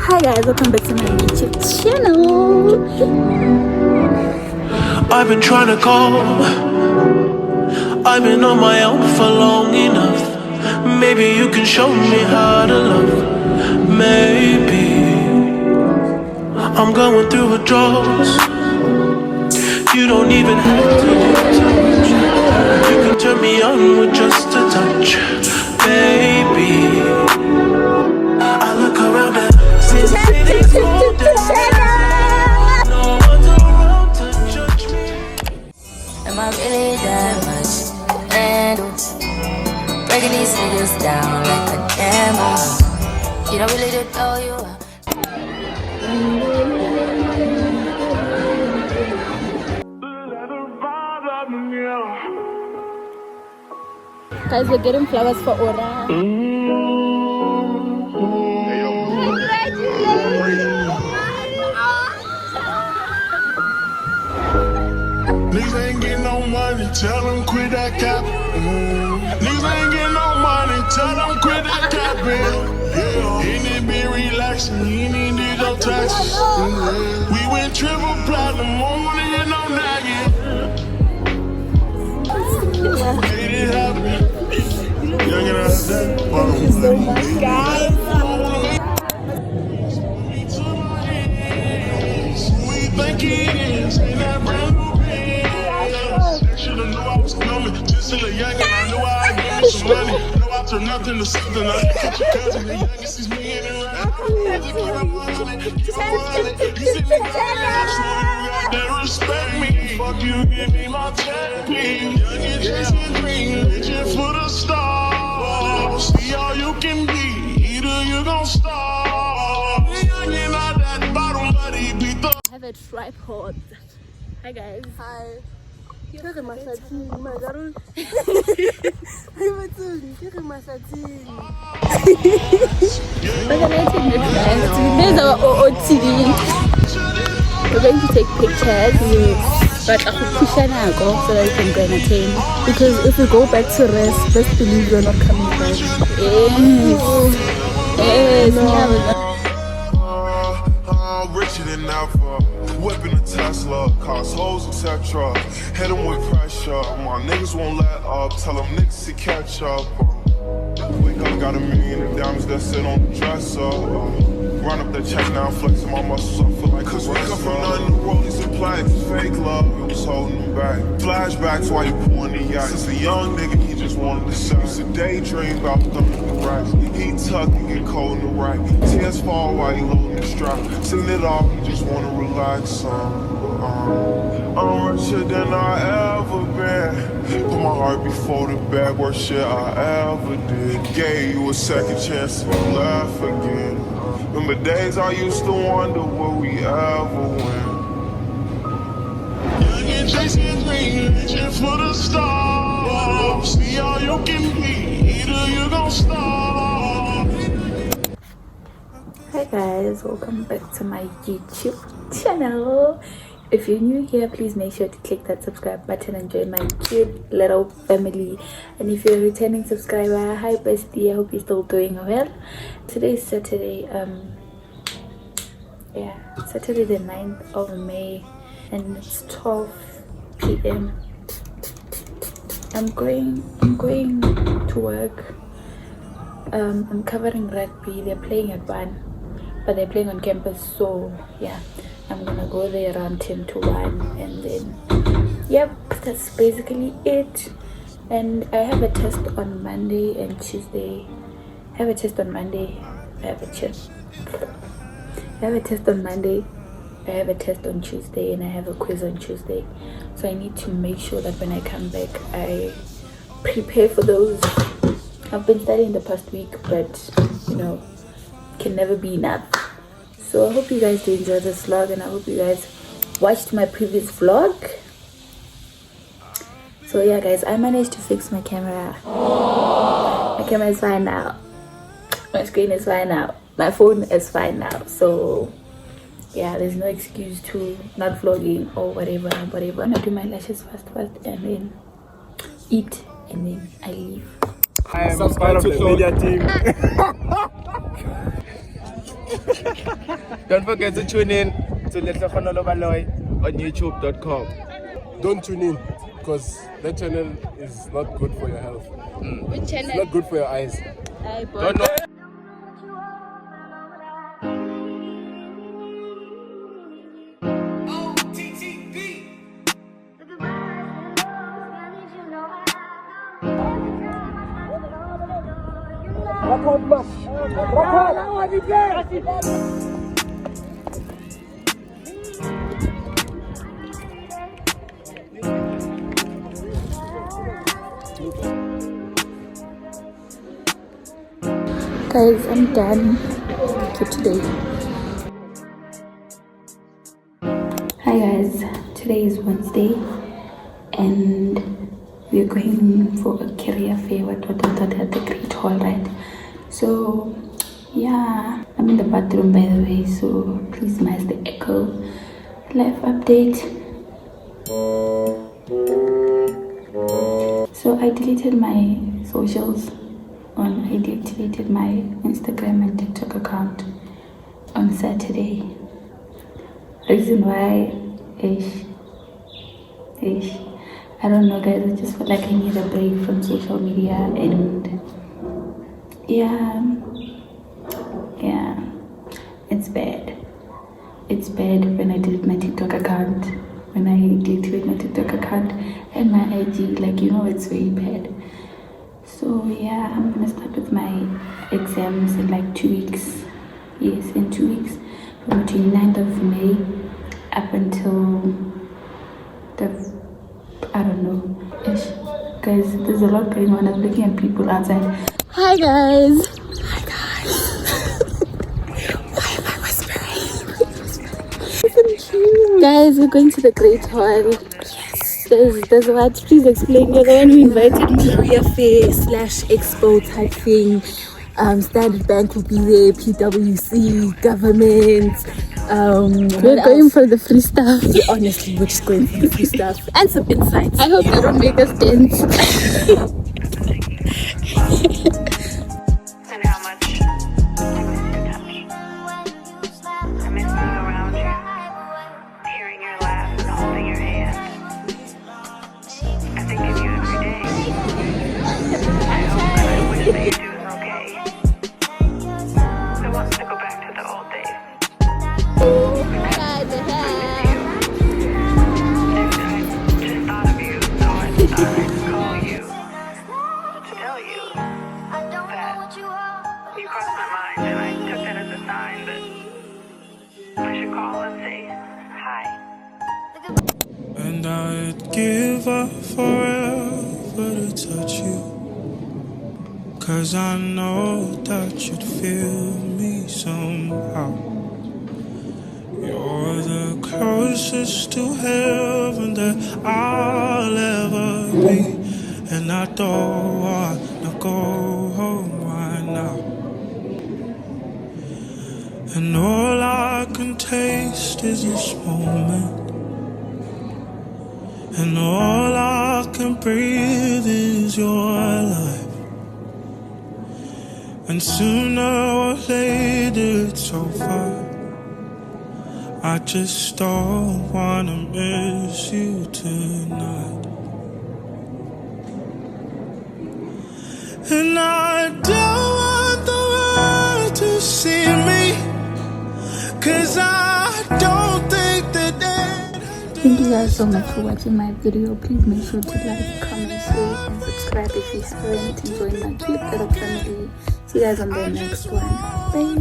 Hi guys, welcome back to my YouTube channel. I've been trying to call. I've been on my own for long enough. Maybe you can show me how to love. Maybe I'm going through withdrawals. You don't even have to do too much. You can turn me on with just a touch. Baby, I look around and see the city's golden. No one's around to judge me. Am I really that much to handle? Breaking these niggas down like a camel. You don't really just know you are. Guys, we're getting flowers for Ora. Niggas ain't getting no money, tell them quit that cap. Niggas ain't getting no money, tell them quit that cap. He need to be relaxing, he need to go taxes. We went triple platinum, won't hit no nagging. Made it happen. Young and I said, thank you so much, guys. We think it is, ain't that brand new. Should've knew I was coming, just still a young and I knew I'd give me some money. Know I turn nothing to something, I catch your cousin, the youngest sees me in it right. Just keep it 100, keep it 100. You see me going out, so you got to respect me. Fuck you, give me my champion. Young and chasing dreams, reaching for the stars. See all you can be, either you gon' starve. Young and not that bottom, but he beat the. I have a tripod. Hi guys. Hi. Ke re mahlatsing magaro ke batsuli ke re mahlatsing We're gonna take the guys. There's our OOTV. We're going to take pictures. But I will push an so that we can go and attend. Because if we go back to rest, best believe we're not coming back. Yes. I'm richer than ever. Whipping a Tesla, cars, hoes, etc. Hit them with pressure. My niggas won't let up. Tell them niggas to catch up. Wake up, got $1 million in diamonds that sit on the dresser. Run up that check now, flexing my muscles up for like. Cause we come from nothing, the rollies and plaques. Fake love, it was holding them back. Flashbacks while you pouring the yacht. Since a young nigga, he just wanted to shine. Used to daydream about thumping the racks. He tuck and get cold in the rack. Tears fall while he loading the strap. Sitting it off, he just wanna relax. I'm richer than I ever been. Put my heart before the bad worst shit I ever did. Gave you a second chance to laugh again. Remember days I used to wonder will we ever win. Young and chasing dreams, reaching for the stars. See all you can be, either you gon' starve. Hi guys, welcome back to my YouTube channel. If you're new here, please make sure to click that subscribe button and join my cute little family. And if you're a returning subscriber, hi bestie, I hope you're still doing well. Today is Saturday, Saturday the 9th of May, and it's 12 p.m. I'm going to work. I'm covering rugby. They're playing at 1, but they're playing on campus, so yeah, I'm gonna go there around 10 to 1, and then yep, that's basically it. And I have a test on Monday and Tuesday. I have a test on Monday. I have a test on Monday. I have a test on Tuesday, and I have a quiz on Tuesday. So I need to make sure that when I come back, I prepare for those. I've been studying the past week, but you know, can never be enough. So I hope you guys do enjoy this vlog, and I hope you guys watched my previous vlog. So yeah guys, I managed to fix my camera. My camera is fine now. My screen is fine now. My phone is fine now. So yeah, there's no excuse to not vlogging or whatever. I'm gonna do my lashes fast and then eat, and then I leave. I am part of the media team. Don't forget to tune in to Little Khonolobaloy on youtube.com. Don't tune in because that channel is not good for your health. Which channel? It's not good for your eyes. Don't know. Guys, I'm done for today. Hi guys, today is Wednesday and we're going for a career fair at the Great Hall, right? So yeah, I'm in the bathroom by the way, so please minus the echo. Life update. So I deleted my socials. I deactivated my Instagram and TikTok account on Saturday. Reason why I don't know guys, I just felt like I need a break from social media and yeah, it's bad when I delete my TikTok account, when I deactivate my TikTok account and my IG, like, you know, it's very bad. So yeah, I'm gonna start with my exams in like 2 weeks. Yes, in 2 weeks, from the 29th of May up until I don't know ish. Guys, there's a lot going on. I'm looking at people outside. Hi guys. Why am I whispering? Guys, we're going to the Great Hall. There's what? Please explain. You're the one who invited me. Career fair / expo type thing. Standard Bank will be there, PwC, government. We're going for the free stuff. Yeah, honestly, we're just going for the free stuff and some insights. I hope they don't make us dance. And how much I miss your touch. I miss being around you, hearing your laugh and holding your hand. I think of you every day. I hope and I wish that you're doing okay. I want to go back to the old days. I miss you. I just thought of you, so I thought I'd call you to tell you that you crossed my mind, and I took that as a sign that I should call and say hi. And I'd give up forever to touch you, 'cause I know that you'd feel me somehow. You're the closest to heaven that I'll ever be, and I don't wanna go home right now. And all I can taste is this moment, and all I can breathe is your life. And sooner or later it's over. I just don't wanna miss you tonight. And I don't want the world to see me, 'cause I don't think that Thank you guys so much for watching my video. Please make sure to like, comment, share, and subscribe if you haven't, and join my cute little family. See you guys on the next one. Bye.